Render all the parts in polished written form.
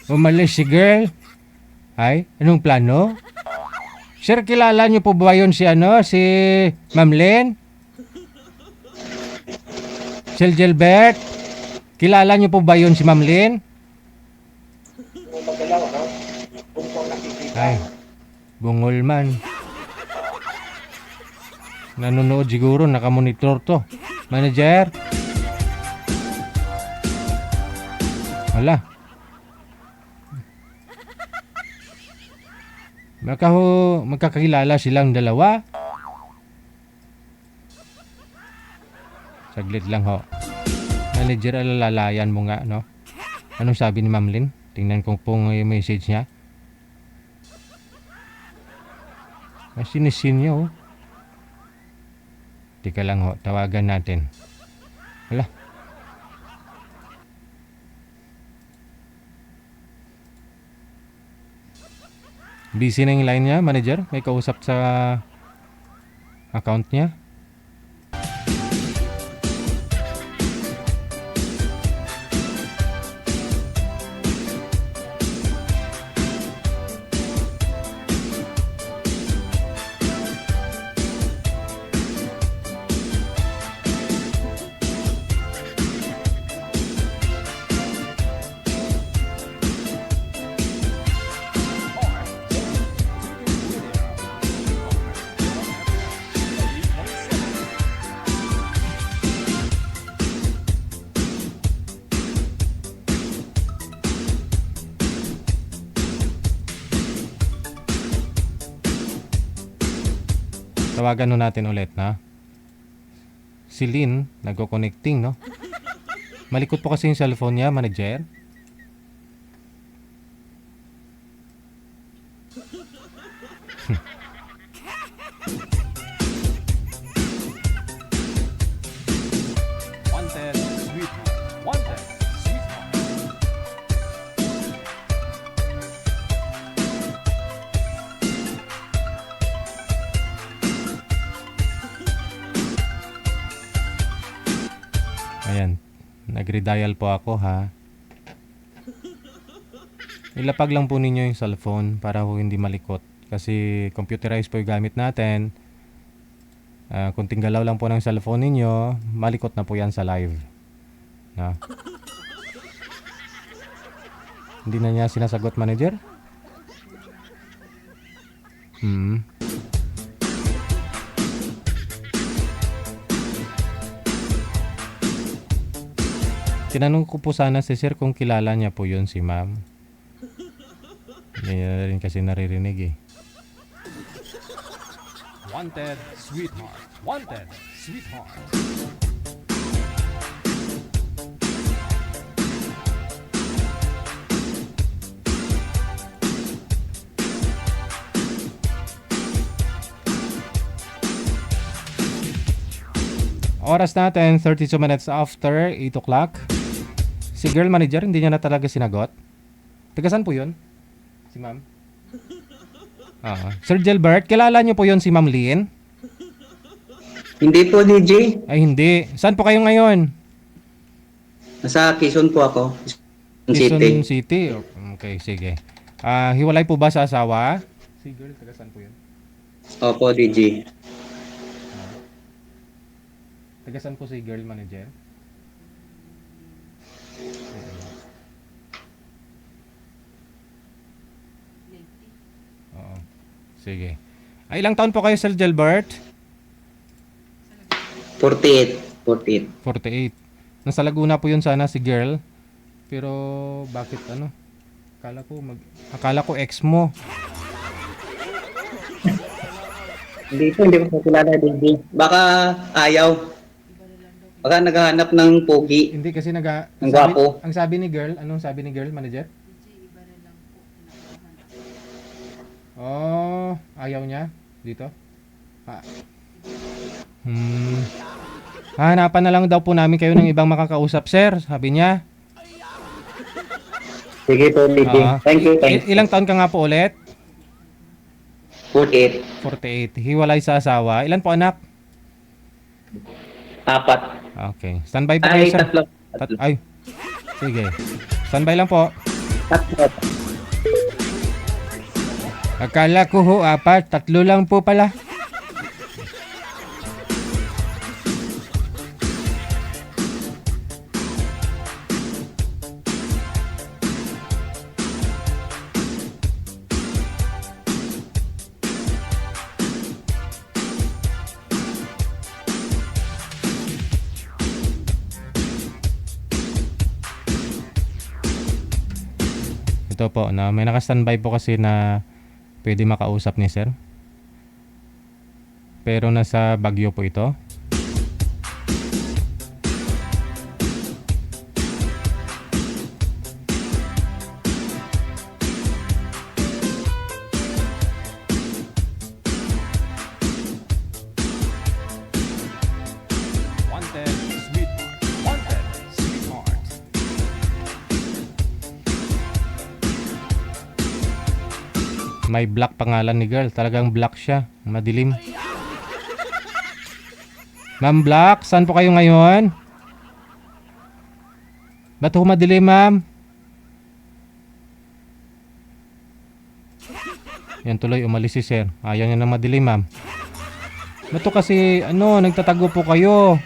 Umalis si girl. Ay, anong plano? Sir, kilala niyo po ba yun si si Ma'am Lynn? Sir Gilbert? Kilala niyo po ba yun si Ma'am Lynn? Ay, bungol man. Nanonood siguro, nakamonitor to. Manager? Wala. Magkakilala silang dalawa. Saglit lang ho. Manager, alalalayan mo nga, no? Anong sabi ni Ma'am Lynn? Tingnan ko po yung message niya. Sinisin niya, oh. Tika lang ho, tawagan natin. Wala. Busy na yung line niya, manager. May kausap sa account niya. Tawagan nun natin ulit, na. Si Lynn, nagko-connecting, no? Malikot po kasi yung cellphone niya, manager. Wanted, sweet. Wanted, sweet. Ayan, nag-redial po ako, ha. Ilapag lang po ninyo yung cellphone para ho hindi malikot. Kasi computerized po yung gamit natin. Kunting galaw lang po ng cellphone ninyo, malikot na po yan sa live. Na. Hindi na niya sinasagot, manager? Tinanong ko po sana si sir kung kilala niya po yun si ma'am. Hindi niya rin kasi naririnig, eh. Wanted, sweetheart. Wanted, sweetheart. Oras natin, 32 minutes after 8 o'clock. Si girl manager, hindi niya na talaga sinagot. Tagasan po yun? Si ma'am? Sir Gilbert, kilala niyo po yun si Ma'am Lynn? Hindi po, DJ. Ay, hindi. Saan po kayo ngayon? Nasa Quezon po ako. Quezon City. Okay, sige. Hiwalay po ba sa asawa? Si girl, tagasan po yun? Opo, DJ. Tagasan po si girl manager? Oo. Sige. Ilang taon po kayo, Sir Gilbert? 48. 48. 48. Nasa Laguna po yun sana si girl. Pero bakit akala ko ex mo. Hindi ko kilala, DJ. Baka ayaw. Baka naghahanap ng pogi. Hindi kasi Ang gwapo. ang sabi ni girl, anong sabi ni girl manager? Oh, ayaw niya dito. Hanapan na lang daw po namin kayo ng ibang makakausap, sir. Sabi niya. Sige po, DJ. Thank you. Ilang taon ka nga po ulit? 48. 48. Hiwalay sa asawa. Ilan po anak? 4. Okay. Standby po kayo, Ay, sir. tatlo. Tatlo. Ay. Sige. Standby lang po. Tatlo. Akala ko ho, 4. 3 lang po pala. Ito po, na may naka-standby po kasi na pwede makausap ni sir. Pero nasa Baguio po ito. Wanted, sweetheart. Wanted, sweetheart. May black pangalan ni girl. Talagang black siya. Madilim. Ma'am Black, saan po kayo ngayon? Ba't ho madilim, ma'am? Yan tuloy, umalis si sir. Ayaw niya na madilim, ma'am. Ba't ho kasi, nagtatago po kayo?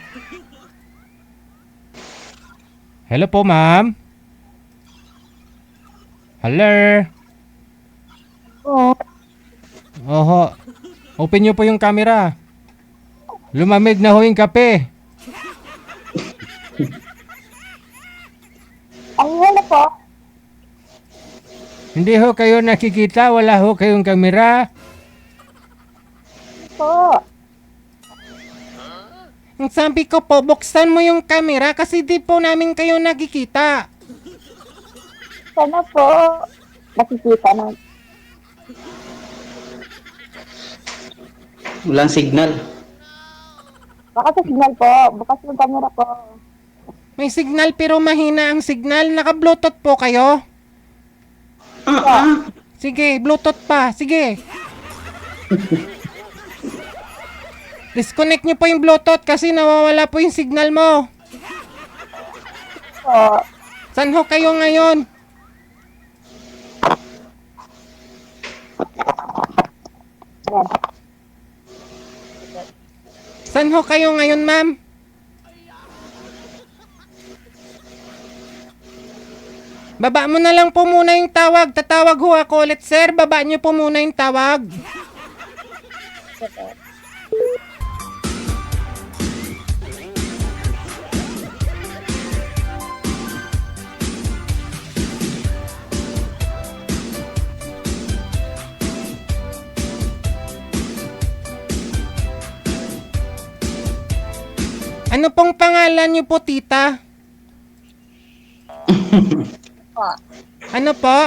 Hello po, ma'am? Hello? Oho. Open nyo po yung camera. Lumamig na ho yung kape. Ay, wala po. Hindi ho kayo nakikita. Wala ho kayong kamera. Po. Ang sabi ko po, buksan mo yung camera kasi di po namin kayo nakikita. Sana po. Nakikita na. Walang signal. Baka sa signal po. Bukas yung camera po. May signal pero mahina ang signal. Naka-bluetooth po kayo. Sige, bluetooth pa. Sige. Disconnect nyo po yung bluetooth kasi nawawala po yung signal mo. Po. Saan ho kayo ngayon? Yan. Saan ho kayo ngayon, ma'am? Baba mo na lang po muna yung tawag. Tatawag ho ako ulit, sir. Baba nyo po muna yung tawag. Ano pong pangalan niyo po, tita? Po. Ano po?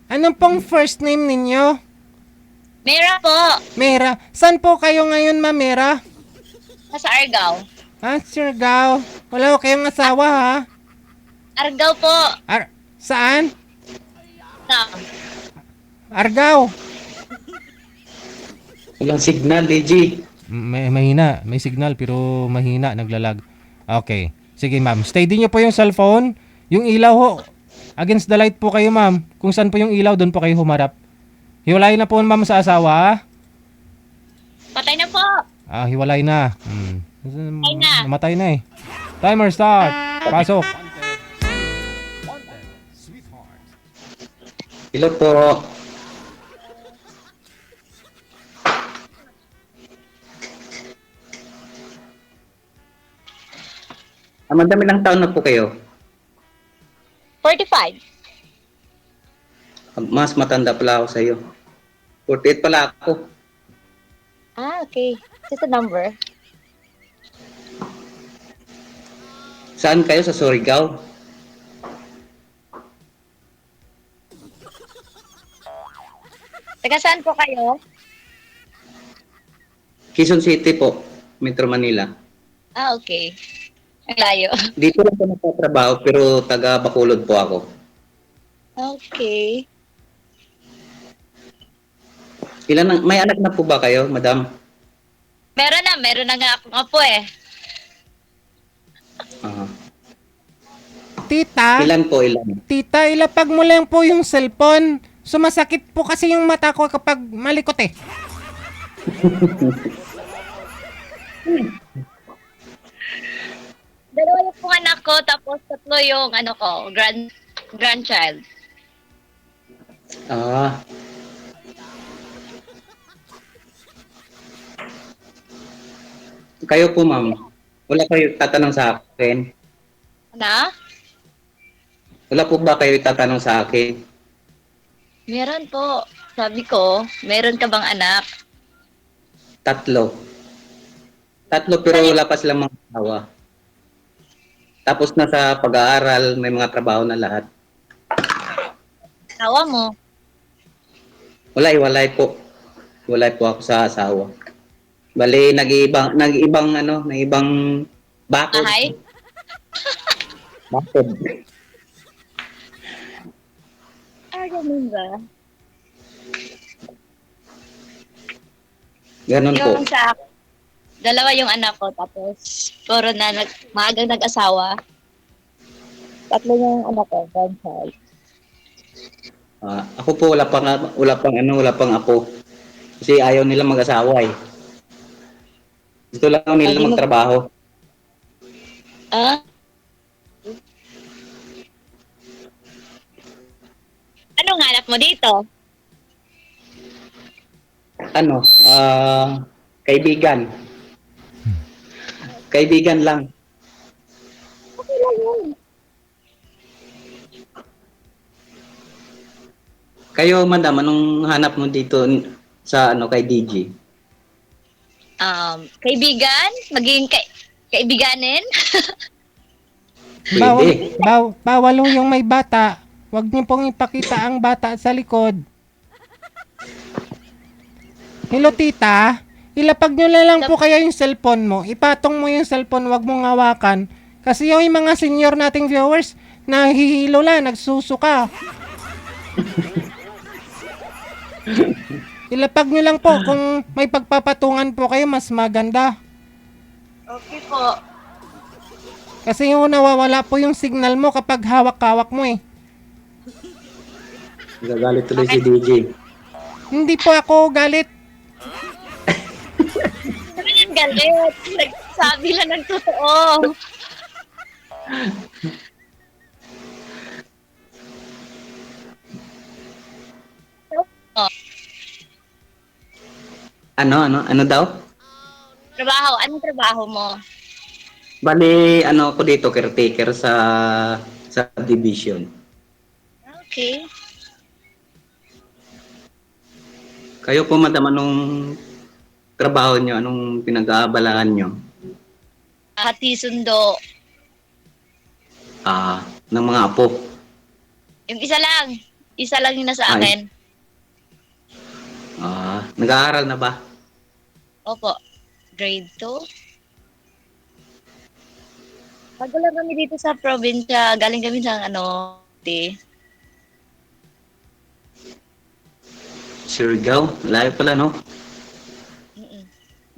Anong pong first name ninyo? Mera po. Mera. Saan po kayo ngayon, ma Mera? Nasa Argao. Surigao. Wala ko kayong asawa, ha? Argao po. Saan? Na. Argao. Walang signal, DG. Mahina. May signal pero mahina. Naglalag. Okay. Sige, ma'am. Steady nyo po yung cellphone. Yung ilaw ho. Against the light po kayo, ma'am. Kung saan po yung ilaw, doon po kayo humarap. Hiwalay na po, ma'am, sa asawa, ha? Patay na po. Hiwalay na. Patay na. Namatay na eh. Timer start. Pasok. Wanted, wanted, sweetheart. Hello po. Madami lang taon na po kayo. 45. Mas matanda pala ako sa iyo. 48 pala ako. Okay. Just a number. Saan kayo? Sa Surigao? Taga saan po kayo? Quezon City po. Metro Manila. Okay. Ang layo. Dito lang po nagtatrabaho pero taga Bacolod po ako. Okay. May anak na po ba kayo, madam? Meron na nga akong apo eh. Ah, Tita, ilan po, ilan? tita, ilapag mo lang po yung cellphone. Sumasakit po kasi yung mata ko kapag malikot eh. Dalawa yung pong anak ko, tapos tatlo yung ano ko, grandchild. Ah, kayo po, ma'am. Wala kayo tatanong sa akin? Na? Wala po ba kayo tatanong sa akin? Meron po. Sabi ko, meron ka bang anak? Tatlo. Tatlo pero wala pa silang mga asawa. Tapos na sa pag-aaral, may mga trabaho na lahat. Asawa mo? Walay po. Walay po ako sa asawa. Bali, nag-ibang bakod. Ahay? Bakod. Ganun ba? Ganun po. Yung sa akin, dalawa yung anak ko, tapos puro na maagang nag-asawa. Tatlo yung anak ko, grandchild. Ako po wala pang apo. Kasi ayaw nila mag-asawa eh. Gusto lang nila Hindi mo- magtrabaho. Ah? Anong hanap mo dito? Ano? Kaibigan. Kaibigan lang. Okay lang yun. Kayo, madam, anong hanap mo dito sa kay DJ? Kaibigan? Maging kaibiganin? Pwede. Bawal ho yung may bata. Huwag niyo pong ipakita ang bata sa likod. Hello tita, ilapag nyo na lang po kaya yung cellphone mo. Ipatong mo yung cellphone, wag mong hawakan. Kasi yung mga senior nating viewers, nahihilo lang, nagsusuka. Ilapag nyo lang po kung may pagpapatungan po kayo, mas maganda. Okay po. Kasi yung nawawala po yung signal mo kapag hawak-hawak mo eh. Gagalit tuloy si DJ. Hindi po ako galit. Ang galit. Nagsabi lang ng totoo. Ano daw? Trabaho. Anong trabaho mo? Bali, ako dito, caretaker sa division. Okay. Kayo po, madam, anong trabaho nyo? Anong pinag-aabalahan nyo? Hati sundo. Ng mga apo. Yung isa lang. Isa lang yung nasa Ay. akin. Nag-aaral na ba? Opo. Grade 2. Bago lang kami dito sa probinsya. Galing kami sa Surigao? Layo pala, no?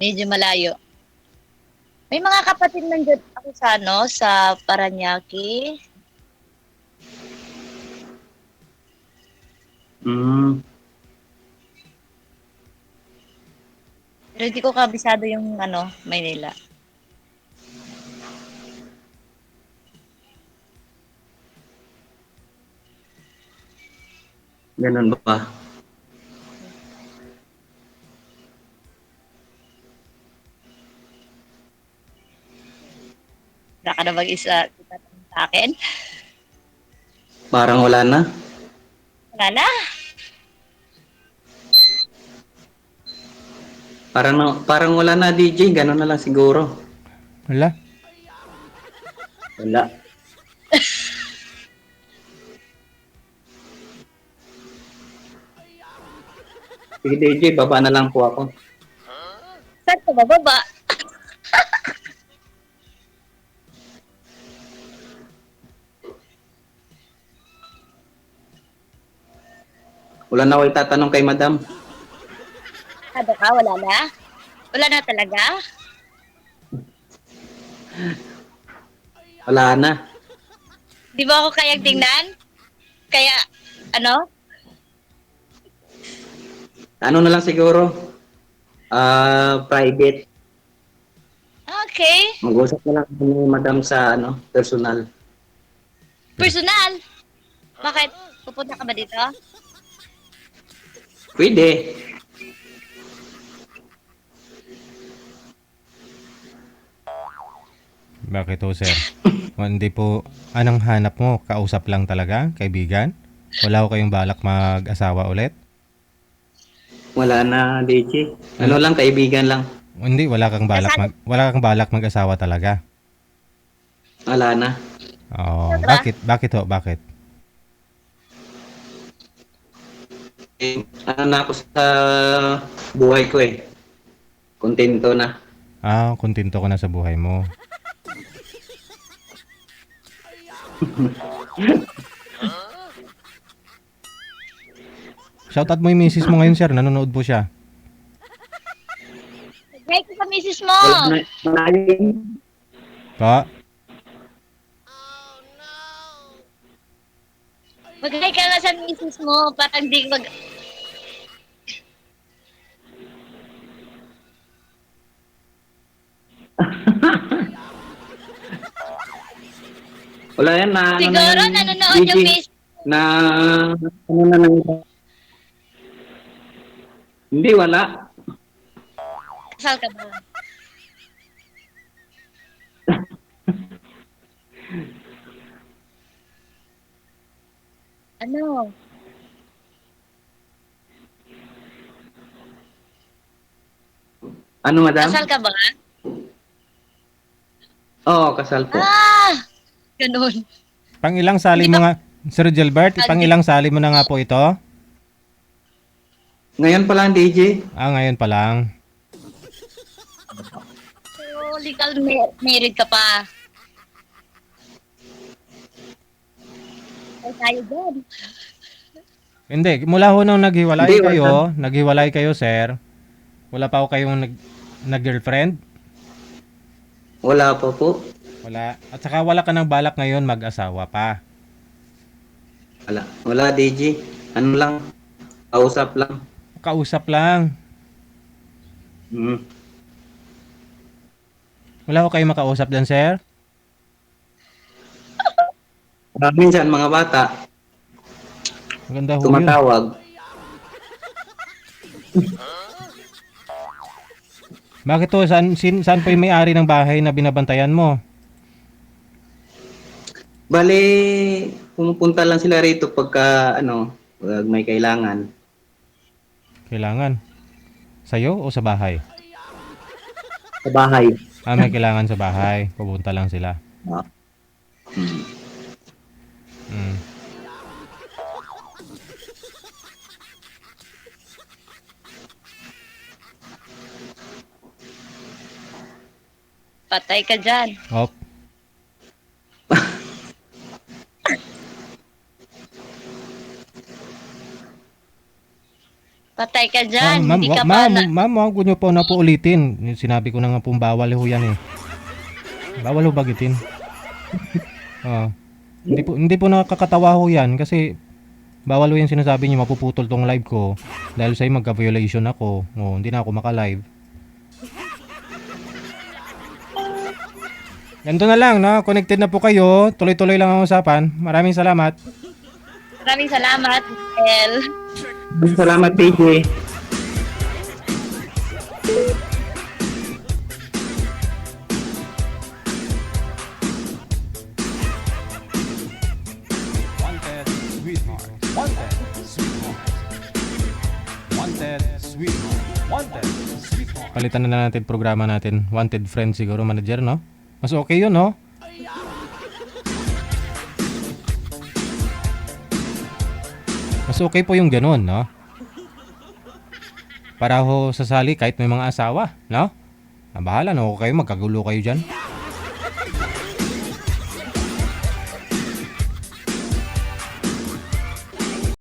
Medyo malayo. May mga kapatid nandiyan ako sa Paranaque. Pero hindi ko kabisado yung Maynila. Ganun ba? Wala ka na mag-isa sa akin? Parang wala na. Wala na. Parang wala na, DJ. Ganun na lang siguro. Wala. Wala. Sige, DJ, baba na lang po ako. Saan ka bababa? Wala na ako itatanong kay madam. Ano ka? Wala na? Wala na talaga? Wala na. Di ba ako kayang tingnan? Kaya, ano? Ano na lang siguro? Private. Okay. Mag-usap na lang kami ni madam sa personal. Personal. Bakit? Pupunta ka ba dito? Pwede. Bakit ho, sir? Hindi po, anong hanap mo? Kausap lang talaga? Kaibigan? Wala ko kayong balak mag-asawa ulit? Wala na, DJ. Ano lang, kaibigan lang. Hindi, wala kang balak mag-asawa talaga. Wala na. Oh, bakit? Bakit ho? Bakit? Ano na ako sa buhay ko eh. Kontento na. Ah, kontento ka na sa buhay mo. Shoutout mo yung misis mo ngayon, sir. Nanonood po siya. Hi ka sa misis mo. Wala na. Malalim. Pa? Mag-hi ka na sa misis mo. Parang di mag... Wala yan na. Siguro nanonood yung misis. Na ano na nang hindi wala. Kasal ka ba? Ano? Ano madam? Kasal ka ba? Oo, kasal po. Ah! Ganun. Pang ilang sali mo nga, Sir Gilbert, pang ilang sali mo na nga po ito? Ngayon pa lang DJ. Ah, ngayon pa lang. So, legal married ka pa. Ay, tayo dyan. Hindi, mula ho nung Hindi, naghiwalay kayo, sir. Wala pa ho kayong nag-girlfriend? Wala pa po. Wala. At saka wala ka ng balak ngayon mag-asawa pa. Wala. Wala DJ. Ano lang. Kausap lang. Kausap lang. Hmm. Wala ko kayong makausap dyan, sir? Minsan mga bata Maganda ho yun. tumatawag. Bakit to? Saan po yung may-ari ng bahay na binabantayan mo? Bale, pumupunta lang sila rito pagka pag may kailangan. Kailangan? Sa'yo o sa bahay? Sa bahay. Ah, may kailangan sa bahay. Pupunta lang sila. Ah. Hmm. Mm. Patay ka dyan. Op. Patay ka dyan. Ma'am, Hindi ka pa ma'am, na... ma'am, huwag niyo po na po ulitin. Sinabi ko na nga pong bawal ho yan eh. Bawal ho bagitin. Oh. Hindi po nakakatawa ho yan kasi bawal ho yung sinasabi niyo, mapuputol tong live ko dahil sa'yo magka-violation ako. Oh, hindi na ako maka-live. Ganito na lang, no? Connected na po kayo. Tuloy-tuloy lang ang usapan. Maraming salamat. Maraming salamat, El. Salamat DJ. Wanted, sweetheart. Wanted, sweetheart. Wanted, sweetheart. Wanted, sweetheart. Palitan na natin programa natin. Wanted friend siguro, manager, no? Mas okay yun, no? Mas okay po yung ganun, no? Para ho sasali kahit may mga asawa, no? Bahala, no? Kayo, magkagulo kayo dyan.